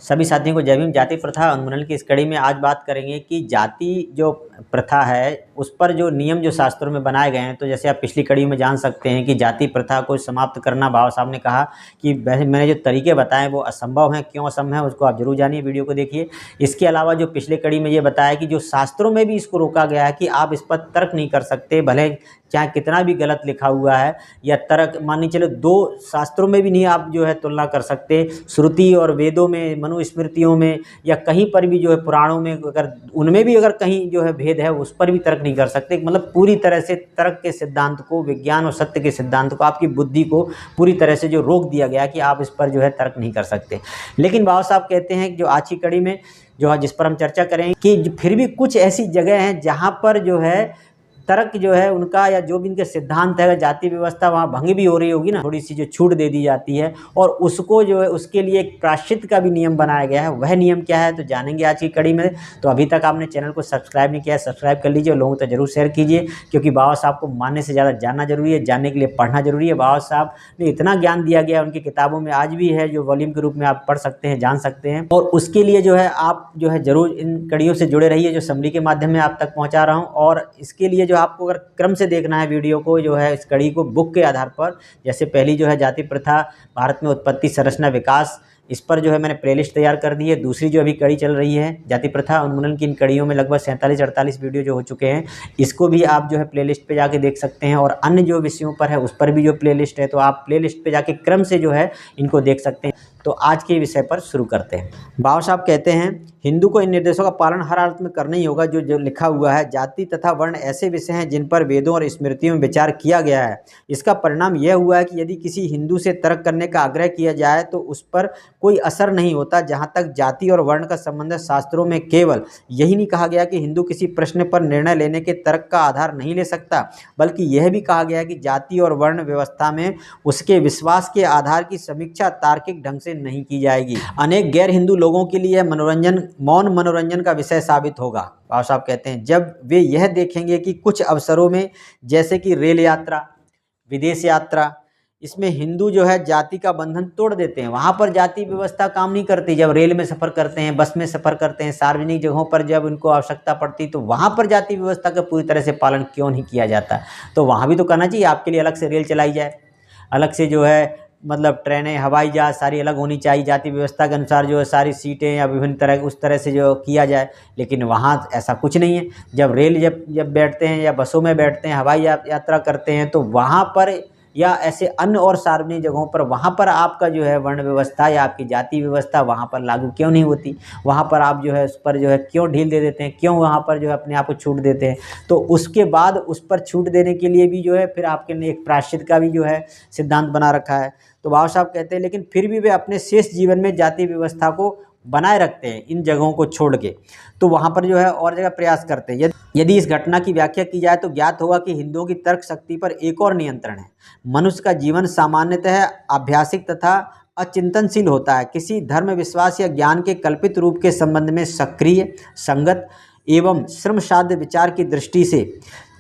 सभी साथियों को जय भीम। जाति प्रथा उन्मूलन की इस कड़ी में आज बात करेंगे कि जाति जो प्रथा है उस पर जो नियम जो शास्त्रों में बनाए गए हैं। तो जैसे आप पिछली कड़ी में जान सकते हैं कि जाति प्रथा को समाप्त करना, बाबा साहब ने कहा कि मैंने जो तरीके बताए वो असंभव हैं। क्यों असंभव है उसको आप जरूर जानिए, वीडियो को देखिए। इसके अलावा जो पिछले कड़ी में ये बताया कि जो शास्त्रों में भी इसको रोका गया है कि आप इस पर तर्क नहीं कर सकते, भले चाहे कितना भी गलत लिखा हुआ है या तर्क, मान लीजिए चलो दो शास्त्रों में भी नहीं आप जो है तुलना कर सकते। श्रुति और वेदों में, मनुस्मृतियों में या कहीं पर भी जो है पुराणों में, अगर उनमें भी अगर कहीं जो है भेद है उस पर भी तर्क नहीं कर सकते। मतलब पूरी तरह से तर्क के सिद्धांत को, विज्ञान और सत्य के सिद्धांत को, आपकी बुद्धि को पूरी तरह से जो रोक दिया गया कि आप इस पर जो है तर्क नहीं कर सकते। लेकिन बाबा साहब कहते हैं कि जो आज की कड़ी में जो है, जिस पर हम चर्चा करेंगे, कि फिर भी कुछ ऐसी जगह हैं जहाँ पर जो है तर्क जो है उनका या जो भी इनके सिद्धांत है, जाति व्यवस्था वहाँ भंग भी हो रही होगी ना, थोड़ी सी जो छूट दे दी जाती है और उसको जो है उसके लिए एक प्रायश्चित का भी नियम बनाया गया है। वह नियम क्या है तो जानेंगे आज की कड़ी में। तो अभी तक आपने चैनल को सब्सक्राइब नहीं किया है, सब्सक्राइब कर लीजिए और लोगों तक जरूर शेयर कीजिए, क्योंकि बाबा साहब को मानने से ज़्यादा जानना जरूरी है। जानने के लिए पढ़ना जरूरी है। बाबा साहब ने इतना ज्ञान दिया गया उनकी किताबों में, आज भी है जो वॉल्यूम के रूप में आप पढ़ सकते हैं, जान सकते हैं। और उसके लिए जो है आप जो है जरूर इन कड़ियों से जुड़े रहिए जो समरी के माध्यम में आप तक पहुँचा रहा हूँ। और इसके लिए जो आपको अगर क्रम से देखना है वीडियो को, जो है इस कड़ी को बुक के आधार पर, जैसे पहली जो है जाति प्रथा भारत में उत्पत्ति, संरचना, विकास, इस पर जो है मैंने प्लेलिस्ट तैयार कर दी है। दूसरी जो अभी कड़ी चल रही है जाति प्रथा उन्मूलन की, इन कड़ियों में लगभग 47-48 वीडियो जो हो चुके हैं, इसको भी आप जो है प्लेलिस्ट पे जाके देख सकते हैं। और अन्य जो विषयों पर है उस पर भी जो प्लेलिस्ट है, तो आप प्लेलिस्ट पे जाके क्रम से जो है इनको देख सकते हैं। तो आज के विषय पर शुरू करते हैं। बाबा साहब कहते हैं हिंदू को इन निर्देशों का पालन हर हालत में करना ही होगा। जो लिखा हुआ है, जाति तथा वर्ण ऐसे विषय हैं जिन पर वेदों और स्मृतियों में विचार किया गया है। इसका परिणाम यह हुआ है कि यदि किसी हिंदू से तर्क करने का आग्रह किया जाए तो उस पर कोई असर नहीं होता। जहाँ तक जाति और वर्ण का संबंध है, शास्त्रों में केवल यही नहीं कहा गया कि हिंदू किसी प्रश्न पर निर्णय लेने के तर्क का आधार नहीं ले सकता, बल्कि यह भी कहा गया कि जाति और वर्ण व्यवस्था में उसके विश्वास के आधार की समीक्षा तार्किक ढंग से नहीं की जाएगी। अनेक गैर हिंदू लोगों के लिए मौन मनोरंजन का विषय साबित होगा। बाबा साहब कहते हैं जब वे यह देखेंगे कि कुछ अवसरों में, जैसे कि रेल यात्रा, विदेश यात्रा, इसमें हिंदू जो है जाति का बंधन तोड़ देते हैं। वहाँ पर जाति व्यवस्था काम नहीं करती। जब रेल में सफ़र करते हैं, बस में सफ़र करते हैं, सार्वजनिक जगहों पर जब उनको आवश्यकता पड़ती तो वहाँ पर जाति व्यवस्था का पूरी तरह से पालन क्यों नहीं किया जाता। तो वहाँ भी तो करना चाहिए। आपके लिए अलग से रेल चलाई जाए, अलग से जो है मतलब ट्रेनें, हवाई जहाज सारी अलग होनी चाहिए, जाति व्यवस्था के अनुसार जो है सारी सीटें या विभिन्न तरह उस तरह से जो किया जाए। लेकिन वहाँ ऐसा कुछ नहीं है। जब रेल जब बैठते हैं या बसों में बैठते हैं, हवाई यात्रा करते हैं, तो वहाँ पर या ऐसे अन्य और सार्वजनिक जगहों पर, वहाँ पर आपका जो है वर्ण व्यवस्था या आपकी जाति व्यवस्था वहाँ पर लागू क्यों नहीं होती। वहाँ पर आप जो है उस पर जो है क्यों ढील दे देते हैं, क्यों वहाँ पर जो है अपने आप को छूट देते हैं। तो उसके बाद उस पर छूट देने के लिए भी जो है फिर आपके लिए एक प्रायश्चित का भी जो है सिद्धांत बना रखा है। तो बाबा साहब कहते हैं लेकिन फिर भी वे अपने शेष जीवन में जाति व्यवस्था को बनाए रखते हैं इन जगहों को छोड़ के। तो वहाँ पर जो है और जगह प्रयास करते हैं। यदि इस घटना की व्याख्या की जाए तो ज्ञात होगा कि हिंदुओं की तर्क शक्ति पर एक और नियंत्रण है। मनुष्य का जीवन सामान्यतः आभ्यासिक तथा अचिंतनशील होता है। किसी धर्म, विश्वास या ज्ञान के कल्पित रूप के संबंध में सक्रिय, संगत एवं श्रमसाध्य विचार की दृष्टि से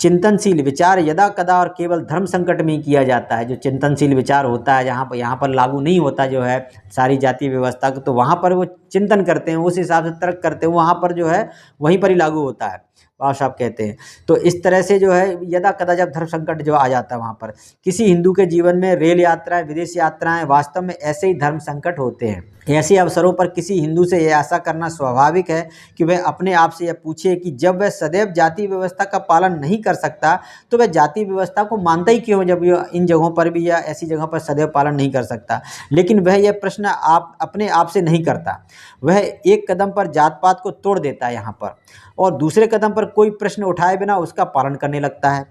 चिंतनशील विचार यदा कदा और केवल धर्म संकट में ही किया जाता है। जो चिंतनशील विचार होता है, यहाँ पर लागू नहीं होता जो है सारी जातीय व्यवस्था को, तो वहाँ पर वो चिंतन करते हैं, उस हिसाब से तर्क करते हैं, वहाँ पर जो है वहीं पर ही लागू होता है। बाबा साहब कहते हैं तो इस तरह से जो है यदा कदा जब धर्म संकट जो आ जाता है, वहाँ पर किसी हिंदू के जीवन में रेल यात्राएं, विदेश यात्राएं वास्तव में ऐसे ही धर्म संकट होते हैं। ऐसे अवसरों पर किसी हिंदू से यह आशा करना स्वाभाविक है कि वह अपने आप से यह पूछे कि जब वह सदैव जाति व्यवस्था का पालन नहीं कर सकता तो वह जाति व्यवस्था को मानता ही क्यों, जब यह इन जगहों पर भी या ऐसी जगहों पर सदैव पालन नहीं कर सकता। लेकिन वह यह प्रश्न आप अपने आप से नहीं करता। वह एक कदम पर जात पात को तोड़ देता है यहाँ पर, और दूसरे कदम पर कोई प्रश्न उठाए बिना उसका पालन करने लगता है।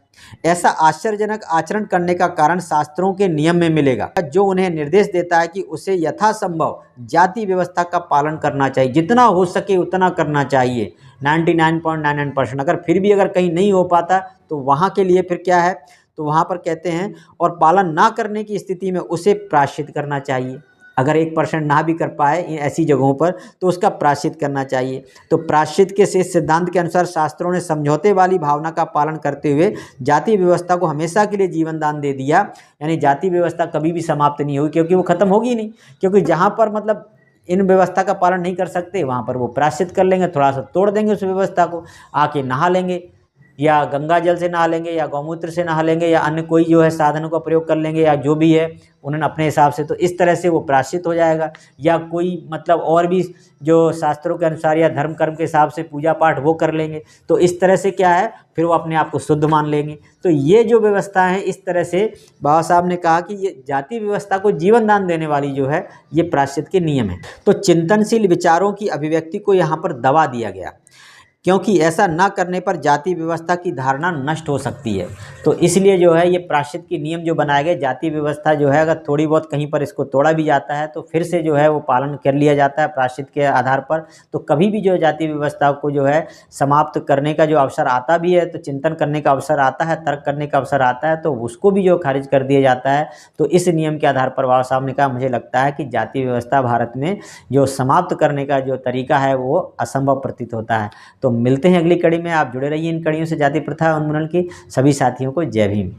ऐसा आश्चर्यजनक आचरण करने का कारण शास्त्रों के नियम में मिलेगा, जो उन्हें निर्देश देता है कि उसे यथासंभव जाति व्यवस्था का पालन करना चाहिए, जितना हो सके उतना करना चाहिए, 99.99%। अगर फिर भी अगर कहीं नहीं हो पाता तो वहाँ के लिए फिर क्या है, तो वहाँ पर कहते हैं और पालन ना करने की स्थिति में उसे प्रायश्चित करना चाहिए। अगर 1% ना भी कर पाए इन ऐसी जगहों पर तो उसका प्रायश्चित करना चाहिए। तो प्रायश्चित के शेष सिद्धांत के अनुसार शास्त्रों ने समझौते वाली भावना का पालन करते हुए जाति व्यवस्था को हमेशा के लिए जीवन दान दे दिया। यानी जाति व्यवस्था कभी भी समाप्त नहीं होगी, क्योंकि वो खत्म होगी नहीं। क्योंकि जहाँ पर मतलब इन व्यवस्था का पालन नहीं कर सकते, वहाँ पर वो प्रायश्चित कर लेंगे, थोड़ा सा तोड़ देंगे उस व्यवस्था को, आके नहा लेंगे, या गंगा जल से नहा लेंगे, या गौमूत्र से नहा लेंगे, या अन्य कोई जो है साधनों का प्रयोग कर लेंगे, या जो भी है उन्होंने अपने हिसाब से, तो इस तरह से वो प्रायश्चित हो जाएगा। या कोई मतलब और भी जो शास्त्रों के अनुसार या धर्म कर्म के हिसाब से पूजा पाठ वो कर लेंगे, तो इस तरह से क्या है, फिर वो अपने आप को शुद्ध मान लेंगे। तो ये जो व्यवस्था है, इस तरह से बाबा साहब ने कहा कि ये जाति व्यवस्था को जीवन दान देने वाली जो है ये प्रायश्चित के नियम है। तो चिंतनशील विचारों की अभिव्यक्ति को यहाँ पर दबा दिया गया, क्योंकि ऐसा न करने पर जाति व्यवस्था की धारणा नष्ट हो सकती है। तो इसलिए जो है ये प्रायश्चित के नियम जो बनाए गए, जाति व्यवस्था जो है अगर थोड़ी बहुत कहीं पर इसको तोड़ा भी जाता है तो फिर से जो है वो पालन कर लिया जाता है प्रायश्चित के आधार पर। तो कभी भी जो जाति व्यवस्था को जो है समाप्त करने का जो अवसर आता भी है, तो चिंतन करने का अवसर आता है, तर्क करने का अवसर आता है, तो उसको भी जो खारिज कर दिया जाता है। तो इस नियम के आधार पर बाबा साहब ने कहा, मुझे लगता है कि जाति व्यवस्था भारत में जो समाप्त करने का जो तरीका है वो असंभव प्रतीत होता है। तो मिलते हैं अगली कड़ी में, आप जुड़े रहिए इन कड़ियों से, जाति प्रथा उन्मूलन की। सभी साथियों को जय भीम।